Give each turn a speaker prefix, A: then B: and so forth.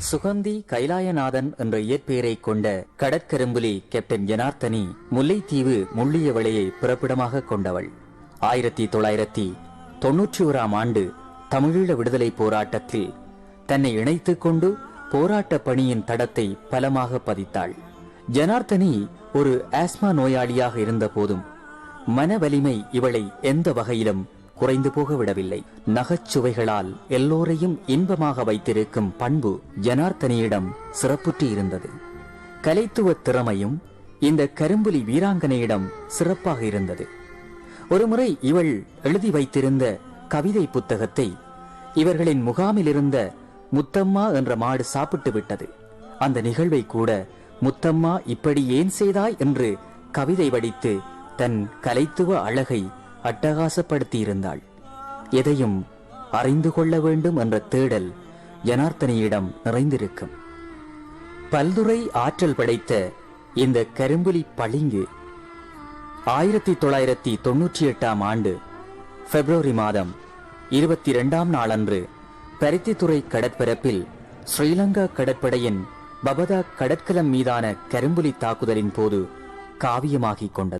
A: சுகந்தி கைலாயநாதன் என்ற இயற்பெயரை கொண்ட கடற்கரும்புலி கேப்டன் ஜனார்த்தனி முல்லைத்தீவு முள்ளியவளையை பிறப்பிடமாக கொண்டவள். 1991ஆம் ஆண்டு தமிழீழ விடுதலை போராட்டத்தில் தன்னை இணைத்துக் கொண்டு போராட்ட பணியின் தடத்தை பலமாக பதித்தாள். ஜனார்த்தனி ஒரு ஆஸ்மா நோயாளியாக இருந்த போதும் மன வலிமை இவளை எந்த வகையிலும் குறைந்து போக விடவில்லை. நகைச்சுவைகளால் எல்லோரையும் இன்பமாக வைத்திருக்கும் பண்பு ஜனார்த்தனியிடம் சிறப்புற்று இருந்தது. கலைத்துவ திறமையும் இந்த கரும்புலி வீராங்கனையிடம் சிறப்பாக இருந்தது. ஒருமுறை இவள் எழுதி வைத்திருந்த கவிதை புத்தகத்தை இவர்களின் முகாமில் இருந்த முத்தம்மா என்ற மாடு சாப்பிட்டு விட்டது. அந்த நிகழ்வை கூட முத்தம்மா இப்படி ஏன் செய்தாய் என்று கவிதை வடித்து தன் கலைத்துவ அழகை அட்டகாசப்படுத்தியிருந்தாள். எதையும் அறிந்து கொள்ள வேண்டும் என்ற தேடல் ஜனார்த்தனியிடம் நிறைந்திருக்கும். பல்துறை ஆற்றல் படைத்த இந்த கரும்புலி பளிங்கு 1998ஆம் ஆண்டு பிப்ரவரி மாதம் 22ஆம் நாளன்று பருத்தித்துறை கடற்பரப்பில் ஸ்ரீலங்கா கடற்படையின் பபதா கடற்கலம் மீதான கரும்புலி தாக்குதலின் போது காவியமாகிக் கொண்டது.